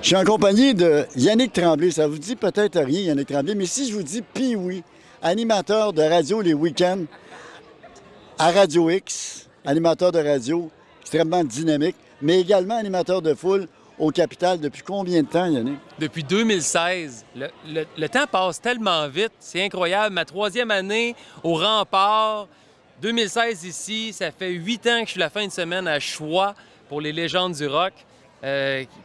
Je suis en compagnie de Yannick Tremblay. Ça vous dit peut-être rien, Yannick Tremblay, mais si je vous dis Pee-Wee, animateur de radio les week-ends à Radio X, animateur de radio extrêmement dynamique, mais également animateur de foule au Capital. Depuis combien de temps, Yannick? Depuis 2016. Le temps passe tellement vite. C'est incroyable. Ma 3e année au Rempart. 2016 ici, ça fait 8 ans que je suis la fin de semaine à Choix pour les légendes du rock.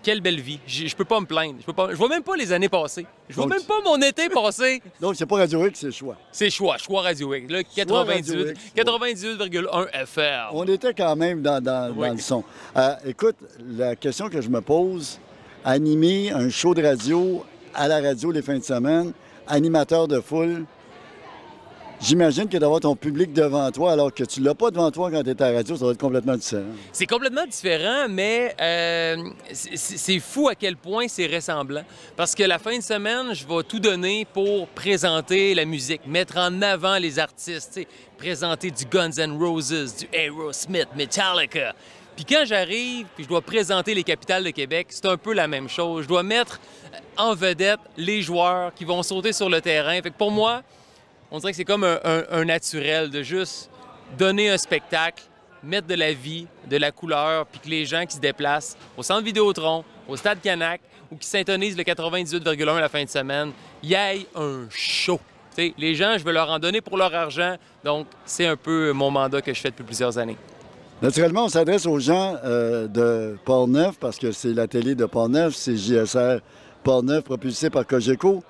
Quelle belle vie. Je peux pas me plaindre. Je vois même pas les années passées. Je vois même pas mon été passé. Donc, c'est pas Radio X, c'est Choix. C'est Choix Radio X. Là, 98,1 FM. On était quand même dans le son. Écoute, la question que je me pose, animer un show de radio à la radio les fins de semaine, animateur de foule, j'imagine que d'avoir ton public devant toi alors que tu l'as pas devant toi quand tu es à la radio, ça va être complètement différent. C'est complètement différent, mais c'est fou à quel point c'est ressemblant. Parce que la fin de semaine, je vais tout donner pour présenter la musique, mettre en avant les artistes, présenter du Guns N' Roses, du Aerosmith, Metallica. Puis quand j'arrive, puis je dois présenter les capitales de Québec, c'est un peu la même chose. Je dois mettre en vedette les joueurs qui vont sauter sur le terrain. Fait que pour moi, on dirait que c'est comme un naturel de juste donner un spectacle, mettre de la vie, de la couleur, puis que les gens qui se déplacent au Centre Vidéotron, au Stade Canac ou qui s'intonisent le 98,1 la fin de semaine, y aille un show. T'sais, les gens, je veux leur en donner pour leur argent, donc c'est un peu mon mandat que je fais depuis plusieurs années. Naturellement, on s'adresse aux gens de Portneuf parce que c'est la télé de Portneuf, c'est JSR Portneuf propulsé par Cogeco.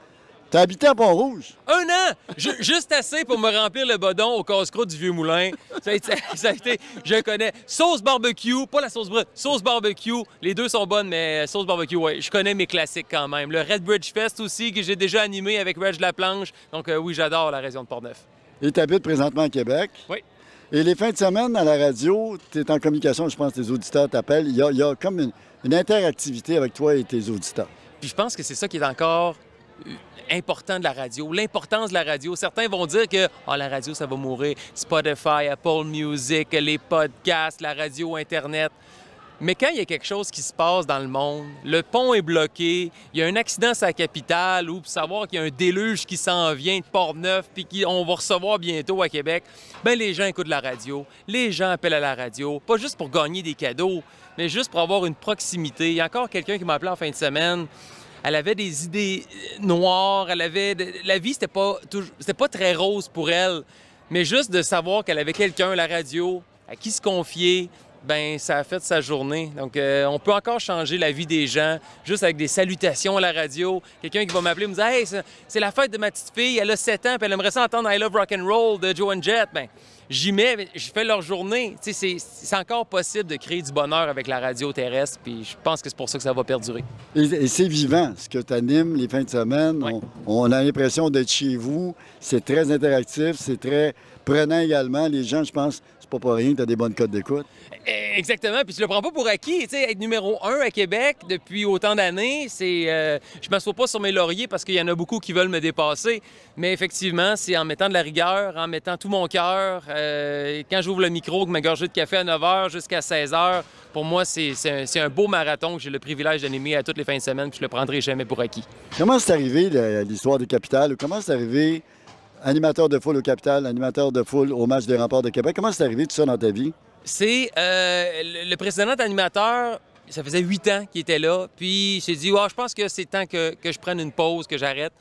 T'as habité à Pont-Rouge? 1 an! Juste assez pour me remplir le bodon au casse-croûte du Vieux-Moulin. Ça a été, je connais. Sauce barbecue, pas la sauce brune, sauce barbecue. Les deux sont bonnes, mais sauce barbecue, oui. Je connais mes classiques quand même. Le Red Bridge Fest aussi, que j'ai déjà animé avec Reg Laplanche. Donc oui, j'adore la région de Portneuf. Et tu habites présentement à Québec? Oui. Et les fins de semaine à la radio, tu es en communication, je pense que tes auditeurs t'appellent. Il y a comme une interactivité avec toi et tes auditeurs. Puis je pense que c'est ça qui est encore important de la radio, l'importance de la radio. Certains vont dire que la radio, ça va mourir. Spotify, Apple Music, les podcasts, la radio, Internet. Mais quand il y a quelque chose qui se passe dans le monde, le pont est bloqué, il y a un accident sur la capitale ou pour savoir qu'il y a un déluge qui s'en vient de Portneuf puis qu'on va recevoir bientôt à Québec, bien les gens écoutent la radio, les gens appellent à la radio, pas juste pour gagner des cadeaux, mais juste pour avoir une proximité. Il y a encore quelqu'un qui m'a appelé en fin de semaine. Elle avait des idées noires, la vie, c'était pas très rose pour elle. Mais juste de savoir qu'elle avait quelqu'un à la radio, à qui se confier, ben ça a fait sa journée. Donc, on peut encore changer la vie des gens, juste avec des salutations à la radio. Quelqu'un qui va m'appeler et me dire « Hey, c'est la fête de ma petite fille, elle a 7 ans, puis elle aimerait ça entendre I Love Rock'n'Roll de Joan Jett. » Ben, j'y mets, je fais leur journée. Tu sais, c'est encore possible de créer du bonheur avec la radio terrestre, puis je pense que c'est pour ça que ça va perdurer. Et c'est vivant, ce que tu animes les fins de semaine. Oui. On a l'impression d'être chez vous. C'est très interactif, c'est très prenant également. Les gens, je pense, c'est pas pour rien que tu as des bonnes cotes d'écoute. Exactement, puis je le prends pas pour acquis. Tu sais, être numéro 1 à Québec depuis autant d'années, je m'assois pas sur mes lauriers parce qu'il y en a beaucoup qui veulent me dépasser. Mais effectivement, c'est en mettant de la rigueur, en mettant tout mon cœur. Quand j'ouvre le micro, que ma gorgée de café à 9 h jusqu'à 16 h, pour moi, c'est un beau marathon que j'ai le privilège d'animer à toutes les fins de semaine, puis je le prendrai jamais pour acquis. Comment c'est arrivé l'histoire du Capital? Comment c'est arrivé animateur de foule au Capital, animateur de foule au match des Remparts de Québec? Comment c'est arrivé tout ça dans ta vie? C'est le précédent animateur, ça faisait 8 ans qu'il était là, puis il s'est dit je pense que c'est temps que je prenne une pause, que j'arrête.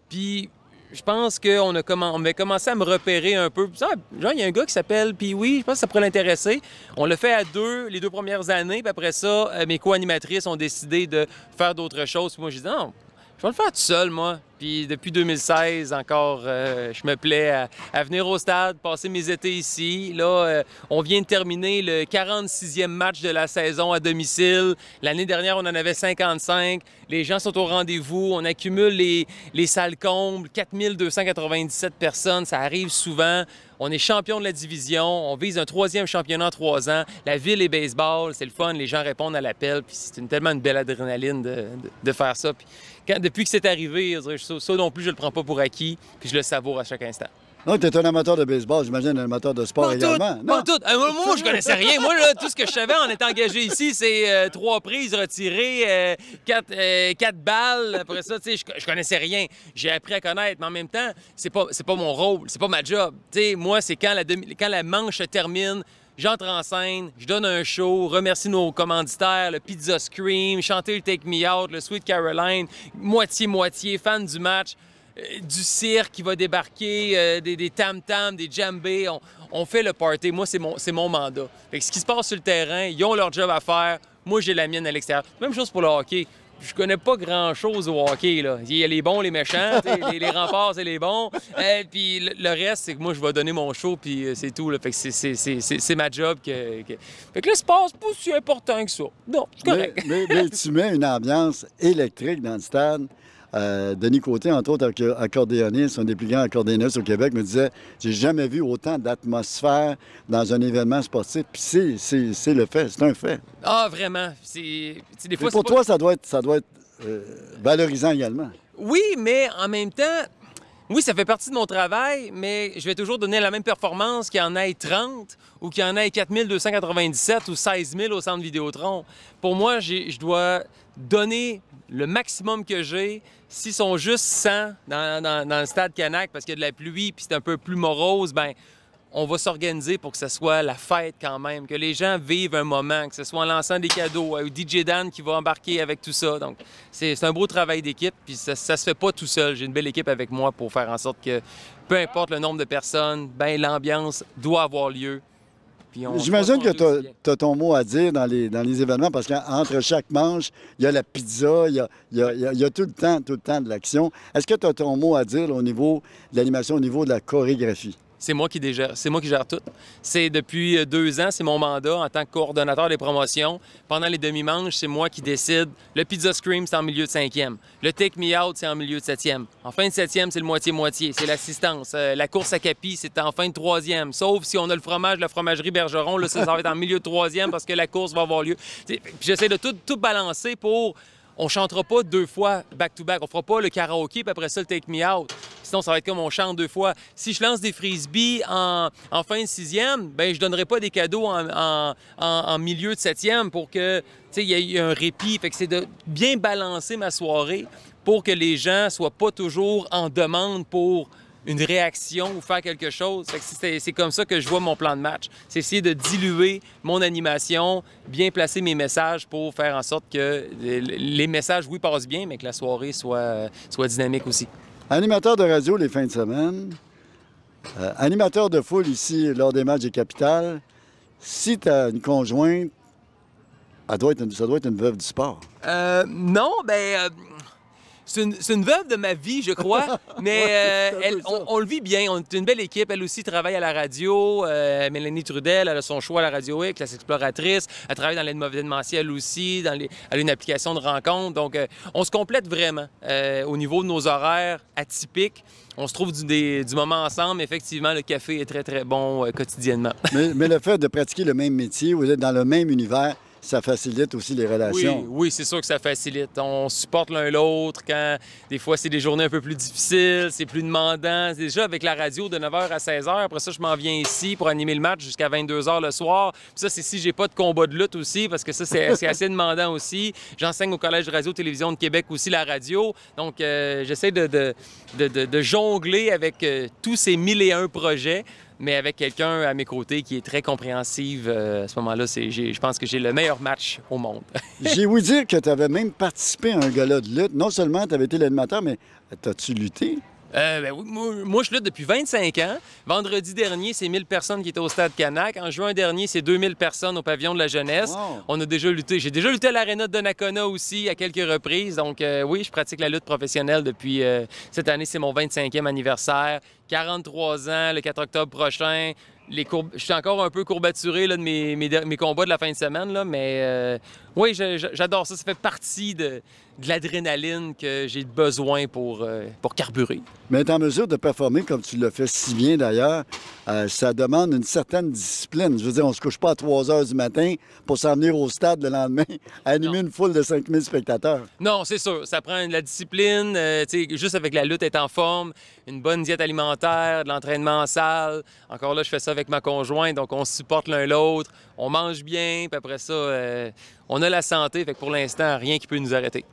Puis je pense qu'on a commencé à me repérer un peu. Genre, il y a un gars qui s'appelle Pee-Wee, je pense que ça pourrait l'intéresser. On l'a fait à deux les 2 premières années, puis après ça, mes co-animatrices ont décidé de faire d'autres choses. Puis moi, j'ai dit non, je vais le faire tout seul, moi. Puis depuis 2016, encore, je me plais à venir au stade, passer mes étés ici. Là, on vient de terminer le 46e match de la saison à domicile. L'année dernière, on en avait 55. Les gens sont au rendez-vous. On accumule les salles combles, 4297 personnes. Ça arrive souvent. On est champion de la division. On vise un 3e championnat en 3 ans. La ville est baseball. C'est le fun. Les gens répondent à l'appel. Puis c'est tellement une belle adrénaline de faire ça. Puis depuis que c'est arrivé, ça non plus, je le prends pas pour acquis. Puis je le savoure à chaque instant. Non, tu es un amateur de baseball, j'imagine un amateur de sport Pas également. tout, Non? pas tout. Moi, je connaissais rien. Moi, là, tout ce que je savais en étant engagé ici, c'est 3 prises retirées, 4 balles. Après ça, tu sais, je connaissais rien. J'ai appris à connaître, mais en même temps, c'est pas mon rôle, c'est pas ma job. Tu sais, moi, c'est quand la manche se termine, j'entre en scène, je donne un show, remercie nos commanditaires, le Pizza Scream, chanter le Take Me Out, le Sweet Caroline, moitié-moitié, fan du match. Du cirque qui va débarquer, des tam-tams, des djembés. On fait le party. Moi, c'est mon mandat. Fait que ce qui se passe sur le terrain, ils ont leur job à faire. Moi, j'ai la mienne à l'extérieur. Même chose pour le hockey. Je connais pas grand-chose au hockey, là. Il y a les bons, les méchants, les remparts, c'est les bons. Puis le reste, c'est que moi, je vais donner mon show, puis c'est tout, là. Fait que c'est ma job. Fait que le sport, c'est pas si important que ça. Non, c'est correct. Mais tu mets une ambiance électrique dans le stade. Denis Côté, entre autres, accordéoniste, un des plus grands accordéonistes au Québec, me disait « J'ai jamais vu autant d'atmosphère dans un événement sportif. » Puis c'est le fait, c'est un fait. Ah, vraiment. Des fois, pour toi, ça doit être valorisant également. Oui, mais en même temps, oui, ça fait partie de mon travail, mais je vais toujours donner la même performance qu'il y en ait 30 ou qu'il y en ait 4297 ou 16 000 au Centre Vidéotron. Pour moi, je dois donner le maximum que j'ai. S'ils sont juste 100 dans le stade Canac parce qu'il y a de la pluie puis c'est un peu plus morose, bien, on va s'organiser pour que ce soit la fête quand même, que les gens vivent un moment, que ce soit en lançant des cadeaux, ou DJ Dan qui va embarquer avec tout ça. Donc, c'est un beau travail d'équipe, puis ça se fait pas tout seul. J'ai une belle équipe avec moi pour faire en sorte que, peu importe le nombre de personnes, ben l'ambiance doit avoir lieu. J'imagine que tu as ton mot à dire dans les événements, parce qu'entre chaque manche, il y a la pizza, il y a tout le temps de l'action. Est-ce que tu as ton mot à dire là, au niveau de l'animation, au niveau de la chorégraphie? C'est moi qui gère tout. C'est depuis 2 ans, c'est mon mandat en tant que coordonnateur des promotions. Pendant les demi-manches, c'est moi qui décide. Le Pizza Scream, c'est en milieu de 5e. Le Take Me Out, c'est en milieu de 7e. En fin de 7e, c'est le moitié-moitié. C'est l'assistance. La course à capi, c'est en fin de 3e. Sauf si on a le fromage de la fromagerie Bergeron, là, ça va être en milieu de 3e parce que la course va avoir lieu. Puis j'essaie de tout balancer pour... On chantera pas 2 fois back-to-back. On fera pas le karaoké, puis après ça, le Take Me Out. Sinon, ça va être comme on chante 2 fois. Si je lance des frisbees en fin de 6e, bien, je donnerai pas des cadeaux en milieu de 7e pour que, tu sais, il y ait un répit. Fait que c'est de bien balancer ma soirée pour que les gens soient pas toujours en demande pour une réaction ou faire quelque chose. C'est comme ça que je vois mon plan de match. C'est essayer de diluer mon animation, bien placer mes messages pour faire en sorte que les messages, oui, passent bien, mais que la soirée soit dynamique aussi. Animateur de radio les fins de semaine, animateur de foule ici lors des matchs des Capitales. Si tu as une conjointe, ça doit être une veuve du sport. Non, bien... C'est une veuve de ma vie, je crois, mais on le vit bien. On est une belle équipe. Elle aussi travaille à la radio. Mélanie Trudel, elle a son choix à la Radio X, la exploratrice. Elle travaille dans l'événementiel aussi, elle a une application de rencontre. Donc, on se complète vraiment au niveau de nos horaires atypiques. On se trouve du moment ensemble. Effectivement, le café est très, très bon quotidiennement. mais le fait de pratiquer le même métier, vous êtes dans le même univers, ça facilite aussi les relations. Oui, c'est sûr que ça facilite. On supporte l'un l'autre quand, des fois, c'est des journées un peu plus difficiles, c'est plus demandant. Déjà, avec la radio de 9h à 16h, après ça, je m'en viens ici pour animer le match jusqu'à 22h le soir. Puis ça, c'est si j'ai pas de combat de lutte aussi, parce que ça, c'est assez demandant aussi. J'enseigne au Collège de radio-télévision de Québec aussi la radio. Donc, j'essaie de jongler avec tous ces 1001 projets, mais avec quelqu'un à mes côtés qui est très compréhensive. À ce moment-là, je pense que j'ai le meilleur match au monde. J'ai ouï dire que tu avais même participé à un gala de lutte. Non seulement tu avais été l'animateur, mais as-tu lutté? Oui, moi, je lutte depuis 25 ans. Vendredi dernier, c'est 1000 personnes qui étaient au Stade Canac. En juin dernier, c'est 2000 personnes au Pavillon de la Jeunesse. Wow. On a déjà lutté. J'ai déjà lutté à l'Aréna de Donnacona aussi à quelques reprises. Donc, oui, je pratique la lutte professionnelle depuis... cette année, c'est mon 25e anniversaire. 43 ans, le 4 octobre prochain. Je suis encore un peu courbaturé là, de mes combats de la fin de semaine, là, mais oui, j'adore ça. Ça fait partie de l'adrénaline que j'ai besoin pour carburer. Mais être en mesure de performer comme tu le fais si bien d'ailleurs, ça demande une certaine discipline. Je veux dire, on ne se couche pas à 3 heures du matin pour s'en venir au stade le lendemain, animer une foule de 5000 spectateurs. Non, c'est sûr. Ça prend de la discipline, juste avec la lutte, être en forme, une bonne diète alimentaire, de l'entraînement en salle. Encore là, je fais ça avec ma conjointe, donc on se supporte l'un l'autre, on mange bien, puis après ça, on a la santé, fait que pour l'instant, rien qui peut nous arrêter.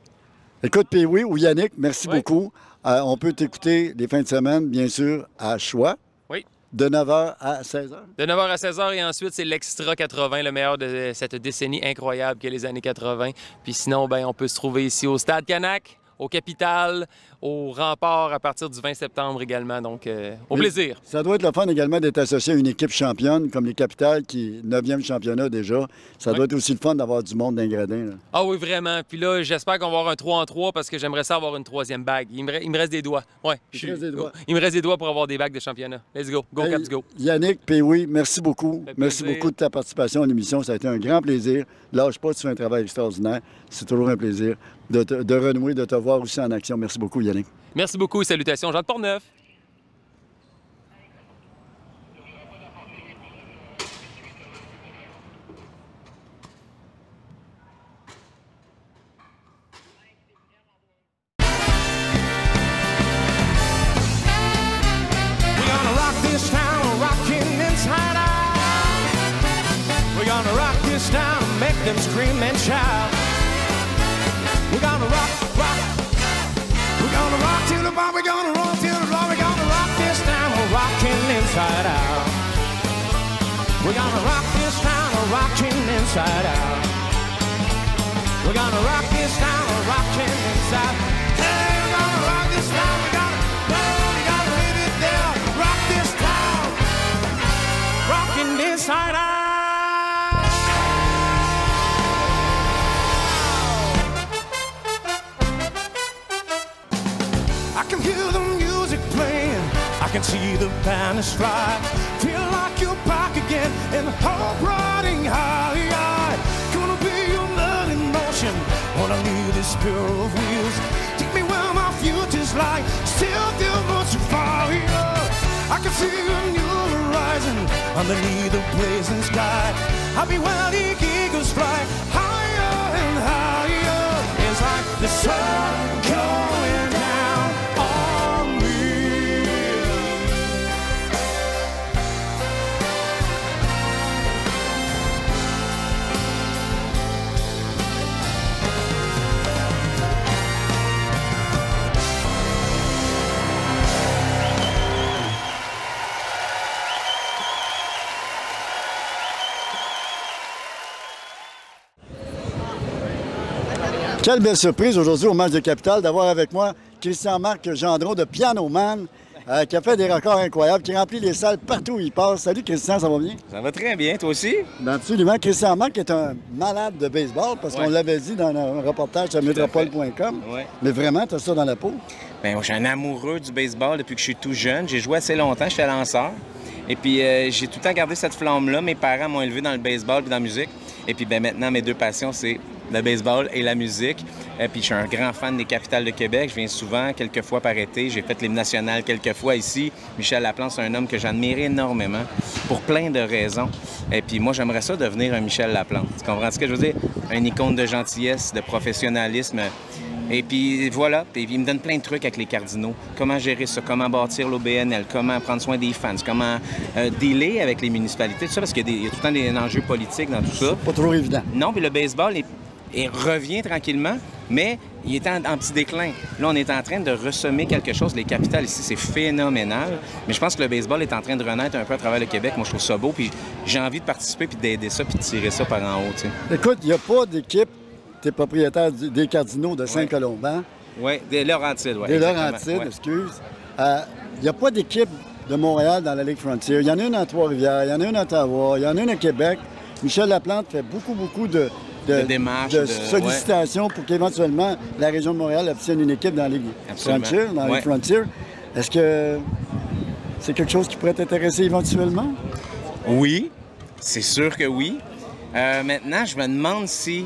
Écoute, Pee-Wee ou Yannick, merci beaucoup. On peut t'écouter les fins de semaine, bien sûr, à Choix. Oui. De 9h à 16h. De 9h à 16h et ensuite, c'est l'Extra 80, le meilleur de cette décennie incroyable qu'est les années 80. Puis sinon, ben, on peut se trouver ici au Stade Canac, au Capitale, au Rempart à partir du 20 septembre également. Donc, au plaisir. Ça doit être le fun également d'être associé à une équipe championne comme les Capitales, qui 9e championnat déjà. Ça doit être aussi le fun d'avoir du monde d'ingrédients. Ah oui, vraiment. Puis là, j'espère qu'on va avoir un 3-en-3 parce que j'aimerais ça avoir une 3e bague. Il me reste des doigts. Ouais, il me reste des doigts pour avoir des bagues de championnat. Let's go. Go, Caps, go. Yannick, Pee-Wee, merci beaucoup. Merci beaucoup de ta participation à l'émission. Ça a été un grand plaisir. Lâche pas, tu fais un travail extraordinaire. C'est toujours un plaisir de renouer, de te voir aussi en action. Merci beaucoup, Yannick. Merci beaucoup et salutations. Jean de Portneuf. Them scream and shout. We're gonna rock, rock. We're gonna rock till the bar. We're gonna roll till the floor. We're gonna rock this time. We're rocking inside out. We're gonna rock this time. We're rocking inside out. We're gonna rock this time. We're rocking inside. Hey, we're gonna rock this time. We gotta leave it there. Rock this time. Rocking inside out. I can see the banners fly. Feel like you're back again in hope riding high. Gonna be your love in motion. All I need is pair of wheels. Take me where my future's lie. Still feel much fire. I can see a new horizon underneath the blazing sky. I'll be where the eagles fly higher and higher. It's like the sun going down on me. Quelle belle surprise aujourd'hui au match de Capitale d'avoir avec moi Christian-Marc Gendron de Piano Man, qui a fait des records incroyables, qui remplit les salles partout où il passe. Salut Christian, ça va bien? Ça va très bien, toi aussi? Ben absolument. Christian-Marc est un malade de baseball, parce qu'on l'avait dit dans un reportage à Métropole.com. Mais vraiment, tu as ça dans la peau? Bien, moi, je suis un amoureux du baseball depuis que je suis tout jeune. J'ai joué assez longtemps, j'étais lanceur. Et puis, j'ai tout le temps gardé cette flamme-là. Mes parents m'ont élevé dans le baseball et dans la musique. Et puis, ben maintenant, mes deux passions, c'est le baseball et la musique. Et puis, je suis un grand fan des Capitales de Québec. Je viens souvent, quelques fois par été. J'ai fait l'hymne national quelques fois ici. Michel Laplante, c'est un homme que j'admire énormément pour plein de raisons. Et puis, moi, j'aimerais ça devenir un Michel Laplante. Tu comprends ce que je veux dire? Une icône de gentillesse, de professionnalisme. Et puis voilà, puis il me donne plein de trucs avec les Cardinaux. Comment gérer ça, comment bâtir l'OBNL, comment prendre soin des fans, comment dealer avec les municipalités, tout ça, parce qu'il y a tout le temps des enjeux politiques dans tout ça. C'est pas toujours évident. Non, puis le baseball revient tranquillement, mais il est en petit déclin. Là, on est en train de ressemer quelque chose. Les Capitales ici, c'est phénoménal. Mais je pense que le baseball est en train de renaître un peu à travers le Québec. Moi, je trouve ça beau, puis j'ai envie de participer, puis d'aider ça, puis de tirer ça par en haut, tu sais. Écoute, il n'y a pas d'équipe. Tu es propriétaire des Cardinaux de Saint-Colomban. Oui, des Laurentides, oui. Des Laurentides, excuse. Il n'y a pas d'équipe de Montréal dans la Ligue Frontier. Il y en a une à Trois-Rivières, il y en a une à Ottawa, il y en a une à Québec. Michel Laplante fait beaucoup de démarches, de sollicitations pour qu'éventuellement la région de Montréal obtienne une équipe dans la Ligue Frontier, dans la Ligue Frontier. Est-ce que c'est quelque chose qui pourrait t'intéresser éventuellement? Oui, c'est sûr que oui. Maintenant, je me demande si...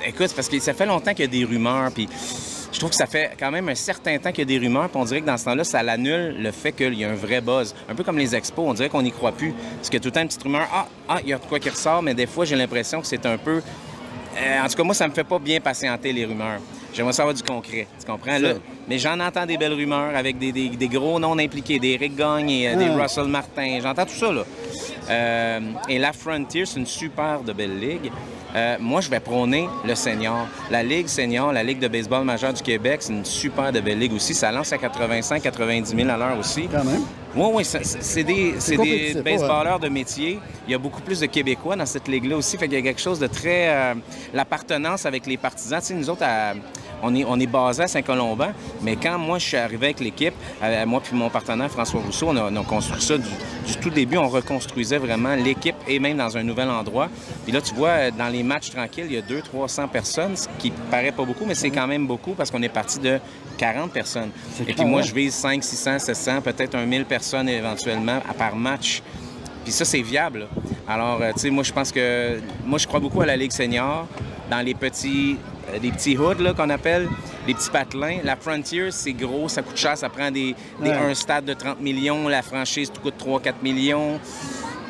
Écoute, parce que ça fait longtemps qu'il y a des rumeurs, puis je trouve que ça fait quand même un certain temps qu'il y a des rumeurs, puis on dirait que dans ce temps-là, ça l'annule le fait qu'il y a un vrai buzz. Un peu comme les expos, on dirait qu'on n'y croit plus. Parce que tout le temps, une petite rumeur, il y a quoi qui ressort, mais des fois, j'ai l'impression que c'est un peu... en tout cas, moi, ça me fait pas bien patienter les rumeurs. J'aimerais savoir du concret, tu comprends? Là? Mais j'en entends des belles rumeurs avec des gros noms impliqués, des Rick Gagné, des Russell Martin, j'entends tout ça, là. Et la Frontier, c'est une super de belle ligue. Moi, je vais prôner le senior. La Ligue senior, la Ligue de baseball majeure du Québec, c'est une super de belle ligue aussi. Ça lance à 85-90 000 à l'heure aussi. Quand même. Oui, c'est des baseballeurs de métier. Il y a beaucoup plus de Québécois dans cette ligue-là aussi. Fait qu'il y a quelque chose de très... l'appartenance avec les partisans. Tu sais, nous autres, on est basé à Saint-Colomban, mais quand moi, je suis arrivé avec l'équipe, moi puis mon partenaire François Rousseau, on a construit ça du tout début. On reconstruisait vraiment l'équipe et même dans un nouvel endroit. Puis là, tu vois, dans les matchs tranquilles, il y a 200-300 personnes, ce qui paraît pas beaucoup, mais c'est quand même beaucoup parce qu'on est parti de 40 personnes. Et puis moi, je vise 500, 600, 700, peut-être 1000 personnes éventuellement par match. Puis ça, c'est viable, là. Alors, tu sais, moi, je pense que... Moi, je crois beaucoup à la Ligue senior, dans les petits hoods, là, qu'on appelle, les petits patelins. La Frontier, c'est gros, ça coûte cher, ça prend un stade de 30 millions, la franchise coûte 3-4 millions.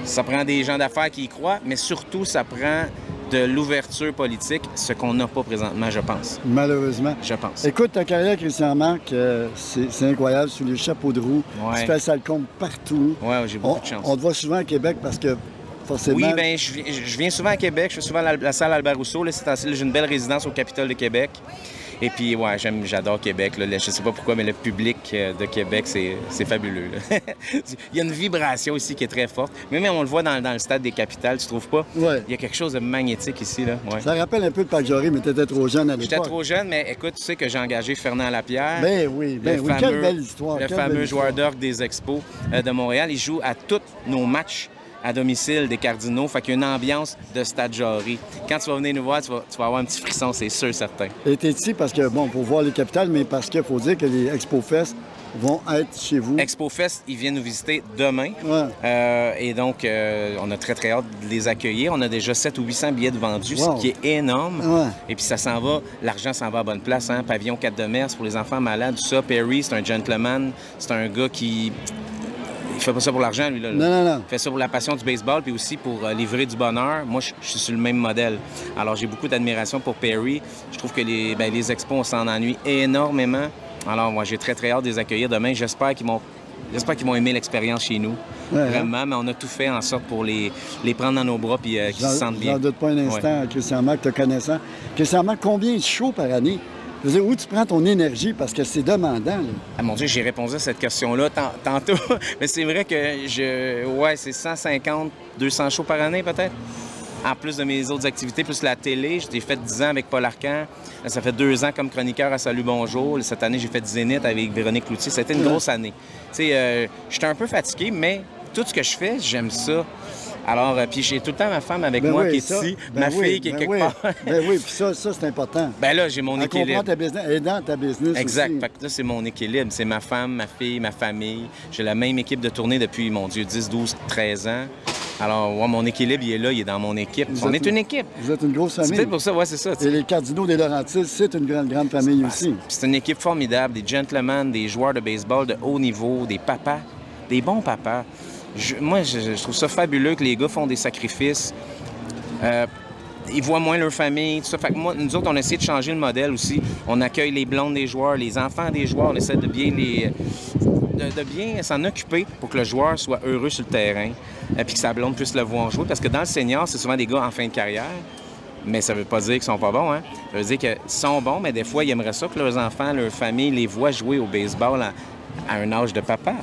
Ça prend des gens d'affaires qui y croient, mais surtout, ça prend de l'ouverture politique, ce qu'on n'a pas présentement, je pense. Malheureusement. Je pense. Écoute, ta carrière, Christian Marc, c'est incroyable, sous les chapeaux de roue. Ouais. Tu fais ça le compte partout. Oui, j'ai beaucoup de chance. On te voit souvent à Québec parce que forcément... Oui, bien, je viens souvent à Québec. Je fais souvent à la salle Albert Rousseau. Là, j'ai une belle résidence au Capitole de Québec. Et puis, ouais, j'adore Québec. Là. Je sais pas pourquoi, mais le public de Québec, c'est fabuleux. Là. Il y a une vibration ici qui est très forte. Même on le voit dans le stade des capitales, tu trouves pas? Oui. Il y a quelque chose de magnétique ici. Là. Ouais. Ça rappelle un peu le Pac Jory, mais tu étais trop jeune à l'époque. J'étais trop jeune, mais écoute, tu sais que j'ai engagé Fernand Lapierre. Ben oui. Quelle belle histoire. Le fameux joueur d'orgue des Expos de Montréal. Il joue à tous nos matchs à domicile des Cardinaux. Fait qu'il y a une ambiance de Stade Jory. Quand tu vas venir nous voir, tu vas avoir un petit frisson, c'est sûr, certain. Et t'es ici parce que, bon, pour voir les capitales, mais parce qu'il faut dire que les Expo Fest vont être chez vous. Expo Fest, ils viennent nous visiter demain. Ouais. Et donc, on a très, très hâte de les accueillir. On a déjà 700 ou 800 billets de vendus, Wow. ce qui est énorme. Ouais. Et puis, ça s'en va, l'argent s'en va à bonne place. Hein? Pavillon 4 de Mers pour les enfants malades, tout ça. Perry, c'est un gentleman. C'est un gars qui... Il fait pas ça pour l'argent, lui, là. Non. Il fait ça pour la passion du baseball, puis aussi pour livrer du bonheur. Moi, je suis sur le même modèle. Alors, j'ai beaucoup d'admiration pour Perry. Je trouve que les expos, on s'en ennuie énormément. Alors, moi, j'ai très, très hâte de les accueillir demain. J'espère qu'ils vont aimer l'expérience chez nous. Ouais, vraiment, mais on a tout fait en sorte pour les prendre dans nos bras puis qu'ils se sentent bien. J'en doute pas un instant, Christian Marc, te connaissant. Christian Marc, combien de shows par année? Je veux dire, où tu prends ton énergie? Parce que c'est demandant, là. Ah, mon Dieu, j'ai répondu à cette question-là tantôt. Mais c'est vrai que ouais, c'est 150, 200 shows par année, peut-être. En plus de mes autres activités, plus la télé. J'ai fait 10 ans avec Paul Arcand. Ça fait 2 ans comme chroniqueur à Salut Bonjour. Cette année, j'ai fait Zénith avec Véronique Cloutier. C'était une grosse année. Tu sais, j'étais un peu fatigué, mais tout ce que je fais, j'aime ça. Alors, puis j'ai tout le temps ma femme avec moi qui est ici, ma fille qui est quelque part. Oui, puis ça c'est important. Ben là, j'ai mon équilibre. Elle comprend ta business, elle est dans ta business exact. Aussi. Fait que là, c'est mon équilibre. C'est ma femme, ma fille, ma famille. J'ai la même équipe de tournée depuis, mon Dieu, 10, 12, 13 ans. Alors, ouais, mon équilibre, il est là, il est dans mon équipe. On est une équipe. Vous êtes une grosse famille. C'est peut-être pour ça, ouais, c'est ça. Et les Cardinaux des Laurentides, c'est une grande famille aussi. C'est une équipe formidable, des gentlemen, des joueurs de baseball de haut niveau, des papas, des bons papas. Moi, je trouve ça fabuleux que les gars font des sacrifices. Ils voient moins leur famille, tout ça. Fait que moi, nous autres, on essaie de changer le modèle aussi. On accueille les blondes des joueurs, les enfants des joueurs. On essaie de bien s'en occuper pour que le joueur soit heureux sur le terrain et puis que sa blonde puisse le voir jouer. Parce que dans le senior, c'est souvent des gars en fin de carrière. Mais ça veut pas dire qu'ils sont pas bons, hein? Ça veut dire qu'ils sont bons, mais des fois, ils aimeraient ça que leurs enfants, leur famille les voient jouer au baseball à un âge de papa.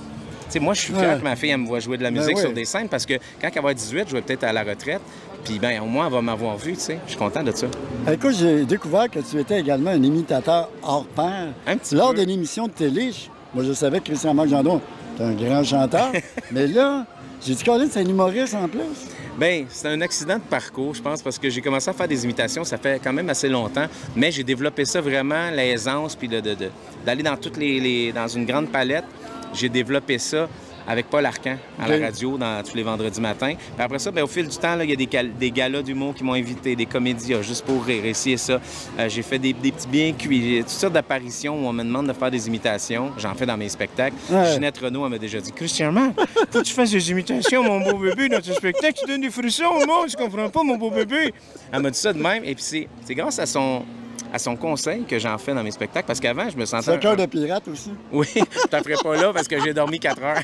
T'sais, moi, je suis fier que ma fille, elle me voit jouer de la musique sur des scènes parce que quand elle va avoir 18, je vais peut-être à la retraite. Puis, bien, au moins, elle va m'avoir vu, tu sais. Je suis content de ça. Écoute, j'ai découvert que tu étais également un imitateur hors pair. Un petit Lors peu. d'une émission de télé, moi, je savais que Christian Marc Gendron était un grand chanteur. Mais là, j'ai dit, Colin, c'est un humoriste en plus. Bien, c'est un accident de parcours, je pense, parce que j'ai commencé à faire des imitations, ça fait quand même assez longtemps, mais j'ai développé ça vraiment, l'aisance, puis d'aller dans toutes dans une grande palette. J'ai développé ça avec Paul Arcand à la radio tous les vendredis matins. Puis après ça, bien, au fil du temps, il y a des galas d'humour qui m'ont invité, des comédias, juste pour rire, ici et ça. J'ai fait des petits bien cuits, toutes sortes d'apparitions où on me demande de faire des imitations. J'en fais dans mes spectacles. Ginette Renault, elle m'a déjà dit « Christian, faut que tu fasses des imitations, mon beau bébé, dans tes spectacles. Tu donnes des frissons, moi, je comprends pas, mon beau bébé. » Elle m'a dit ça de même. Et puis c'est grâce à son conseil que j'en fais dans mes spectacles, parce qu'avant, je me sentais... C'est un cœur de pirate aussi. Oui, je t'en ferai pas là parce que j'ai dormi 4 heures.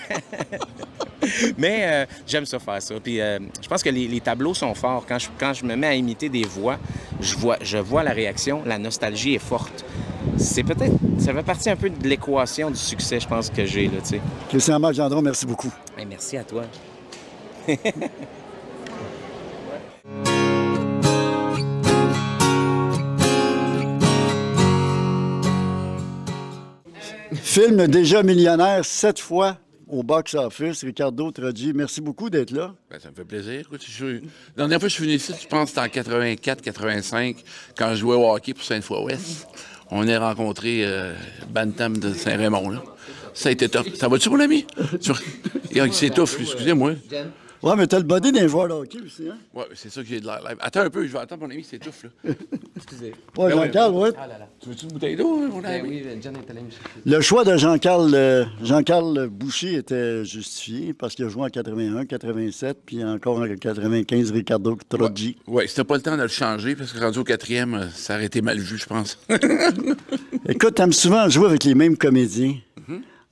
Mais j'aime ça faire ça. Puis je pense que les tableaux sont forts. Quand je me mets à imiter des voix, je vois la réaction, la nostalgie est forte. Ça fait partie un peu de l'équation du succès, je pense, que j'ai, là, tu sais. Christian-Marc Gendron, merci beaucoup. Hey, merci à toi. Film déjà millionnaire 7 fois au box-office. Ricardo Troggi, merci beaucoup d'être là. Ben, ça me fait plaisir. Écoute, la dernière fois que je suis venu ici, je pense que c'était en 84-85, quand je jouais au hockey pour Sainte-Foy-Ouest. On est rencontré Bantam de Saint-Raymond. Là. Ça a été top. Ça va-tu, mon ami? Il s'étouffe, excusez-moi. Ouais, mais t'as le body d'un joueur de hockey aussi, hein? Ouais, c'est ça que j'ai de l'air live. Attends un peu, je vais attendre mon ami s'étouffe, là. Excusez. Ouais, Jean-Carl, ouais. Ah là là. Tu veux-tu une bouteille d'eau, mon ami? Oui, John est allé me chercher. Le choix de Jean-Carl Boucher était justifié parce qu'il a joué en 81, 87, puis encore en 95, Ricardo Troggi. Oui, c'était pas le temps de le changer parce que rendu au 4e, ça aurait été mal vu, je pense. Écoute, t'aimes souvent jouer avec les mêmes comédiens.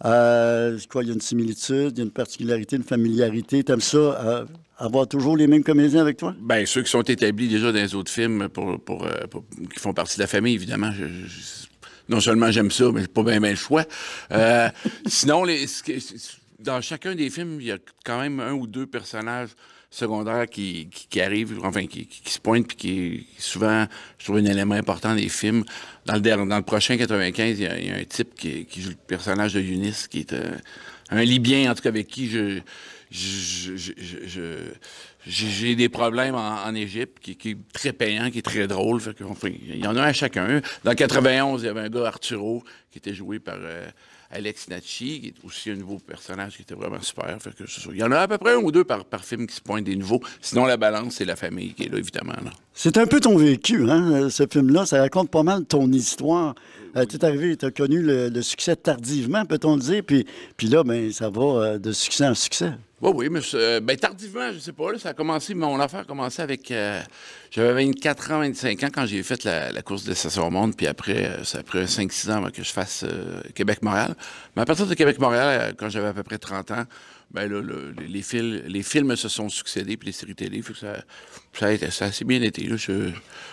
Quoi, il y a une similitude, il y a une particularité, une familiarité. T'aimes ça, avoir toujours les mêmes comédiens avec toi? Bien, ceux qui sont établis déjà dans les autres films qui font partie de la famille, évidemment. Non seulement j'aime ça, mais j'ai pas bien le choix. Sinon, dans chacun des films, il y a quand même 1 ou 2 personnages secondaires qui arrivent, enfin, qui se pointent, puis qui souvent, je trouve, un élément important des films. Dans le prochain 95, il y a un type qui joue le personnage de Eunice, qui est un Libyen, en tout cas, avec qui j'ai des problèmes en Égypte, qui est très payant, qui est très drôle. Fait il y en a un à chacun. Dans 91, il y avait un gars, Arturo, qui était joué par Alex Natchi, qui est aussi un nouveau personnage qui était vraiment super. Fait que il y en a à peu près 1 ou 2 par film qui se pointent des nouveaux. Sinon, la balance, c'est la famille qui est là, évidemment. Là. C'est un peu ton vécu, hein, ce film-là. Ça raconte pas mal ton histoire. Tu es arrivé, tu as connu le succès tardivement, peut-on le dire, puis là, ben, ça va de succès en succès. Oui, mais tardivement, je sais pas. Là, ça a commencé, mon affaire a commencé avec... j'avais 24 ans, 25 ans quand j'ai fait la course de Station au Monde, puis après, ça a pris 5-6 ans avant que je fasse Québec-Montréal. Mais à partir de Québec-Montréal, quand j'avais à peu près 30 ans, ben là, les films se sont succédés, puis les séries télé, ça a assez bien été. Là,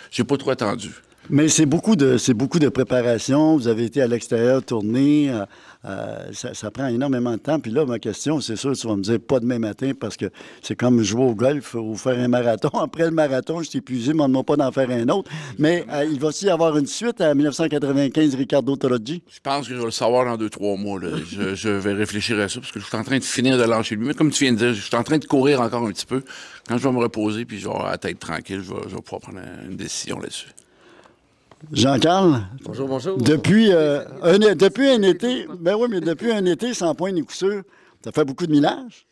j'ai pas trop attendu. Mais c'est beaucoup de préparation. Vous avez été à l'extérieur tourner. Ça prend énormément de temps. Puis là, ma question, c'est sûr, tu vas me dire pas demain matin parce que c'est comme jouer au golf ou faire un marathon. Après le marathon, je suis épuisé, ne me demande pas d'en faire un autre. Mais il va aussi y avoir une suite à 1995, Ricardo Troggi? Je pense que je vais le savoir dans 2-3 mois. Là. Je vais réfléchir à ça parce que je suis en train de finir de lâcher lui. Mais comme tu viens de dire, je suis en train de courir encore un petit peu. Quand je vais me reposer puis je vais avoir la tête tranquille, je vais pouvoir prendre une décision là-dessus. Jean-Carl? Bonjour, bonjour. Depuis un été, ben oui, mais depuis un été, sans point ni coup sûr, tu as fait beaucoup de millage?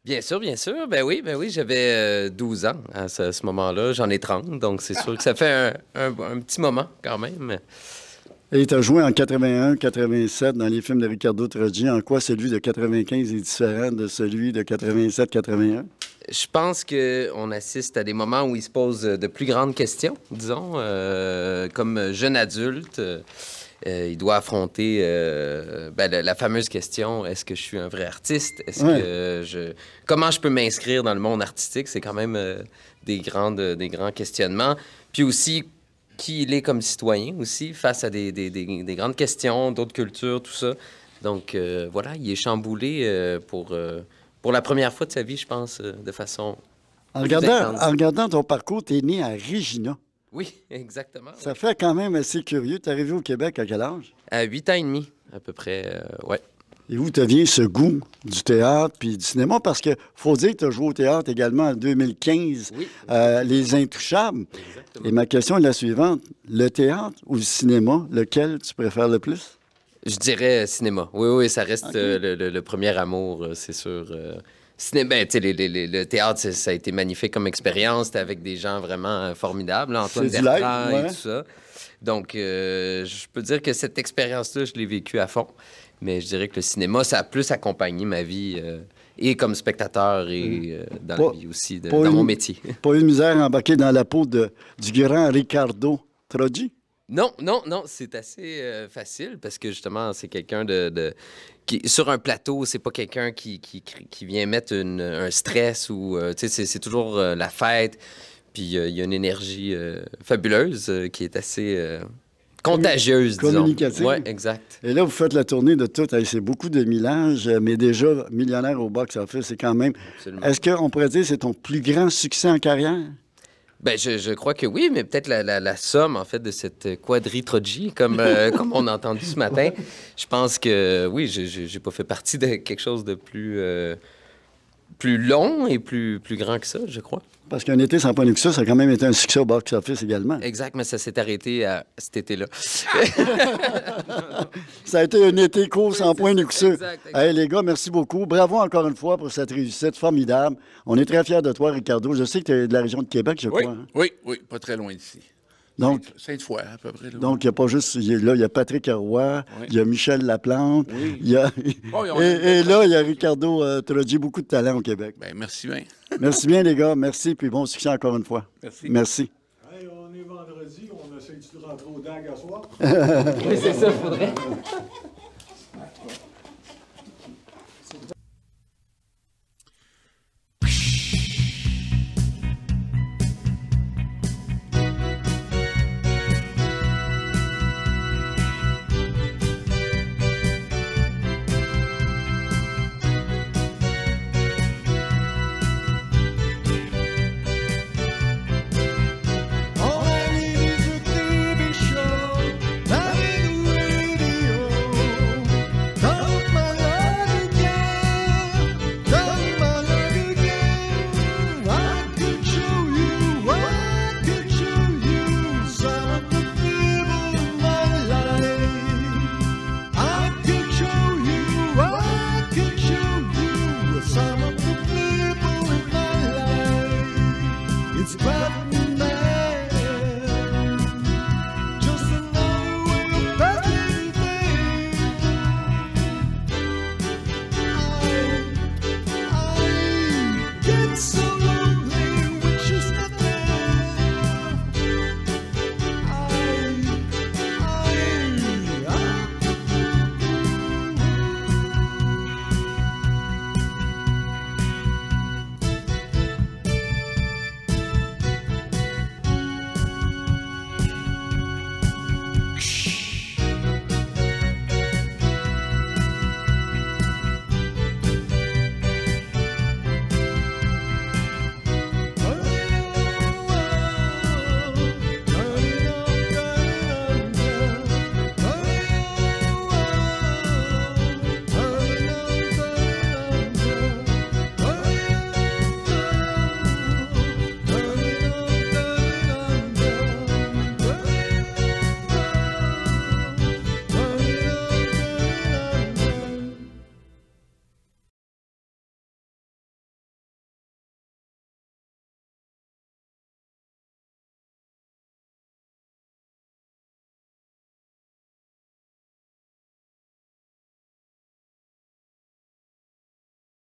Bien sûr, bien sûr. Ben oui, j'avais 12 ans à ce moment-là. J'en ai 30, donc c'est sûr que ça fait un petit moment quand même. Et tu as joué en 81, 87 dans les films de Ricardo Troggi. En quoi celui de 95 est différent de celui de 87, 81? Je pense qu'on assiste à des moments où il se pose de plus grandes questions, disons. Comme jeune adulte, il doit affronter la fameuse question, est-ce que je suis un vrai artiste? Comment je peux m'inscrire dans le monde artistique? C'est quand même des grands questionnements. Puis aussi, qui il est comme citoyen aussi, face à des grandes questions, d'autres cultures, tout ça. Donc, voilà, il est chamboulé pour la première fois de sa vie, je pense, de façon... En regardant ton parcours, tu es né à Regina. Oui, exactement. Ça fait quand même assez curieux. Tu es arrivé au Québec à quel âge? À 8 ans et demi, à peu près, ouais. Et où te vient ce goût du théâtre puis du cinéma? Parce qu'il faut dire que tu as joué au théâtre également en 2015, oui. Les Intouchables. Exactement. Et ma question est la suivante. Le théâtre ou le cinéma, lequel tu préfères le plus? Je dirais cinéma. Oui, oui, ça reste le premier amour, c'est sûr. Ben, tu sais, le théâtre, ça a été magnifique comme expérience. C'était avec des gens vraiment formidables, là, Antoine C'est du Bertrand live, et tout ça. Donc, je peux dire que cette expérience-là, je l'ai vécue à fond. Mais je dirais que le cinéma, ça a plus accompagné ma vie, et comme spectateur et dans la vie aussi, dans mon métier. Pas eu de misère à embarquer dans la peau du grand Riccardo Troggi? Non, c'est assez facile parce que justement, c'est quelqu'un qui, sur un plateau, c'est pas quelqu'un qui vient mettre un stress ou, tu sais, c'est toujours la fête. Puis il y a une énergie fabuleuse qui est assez contagieuse, disons. Communicative. Oui, exact. Et là, vous faites la tournée de tout. Hey, c'est beaucoup de millages, mais déjà millionnaire au box-office, c'est quand même... Absolument. Est-ce qu'on pourrait dire que c'est ton plus grand succès en carrière? Ben, je crois que oui, mais peut-être la somme, en fait, de cette quadrilogie, comme on a entendu ce matin. Je pense que, oui, j'ai pas fait partie de quelque chose de plus long et plus grand que ça, je crois. Parce qu'un été sans point de succès, ça a quand même été un succès au box-office également. Exact, mais ça s'est arrêté à cet été-là. Ça a été un été court sans point de succès. Exact. Hey, les gars, merci beaucoup. Bravo encore une fois pour cette réussite formidable. On est très fiers de toi, Ricardo. Je sais que tu es de la région de Québec, je Oui, crois. Hein? oui, pas très loin d'ici. Donc, Sainte-Foy, à peu près. Là. Donc, il n'y a pas juste... Il y a Patrick Roy, il y a Michel Laplante, il y a... et là, il y a Ricardo Troggi, beaucoup de talent au Québec. Bien, merci bien. Merci bien, les gars. Merci, puis bon succès encore une fois. Merci. Hey, on est vendredi, on essaie de rentrer au DAG à soir. Oui, c'est ça, faudrait.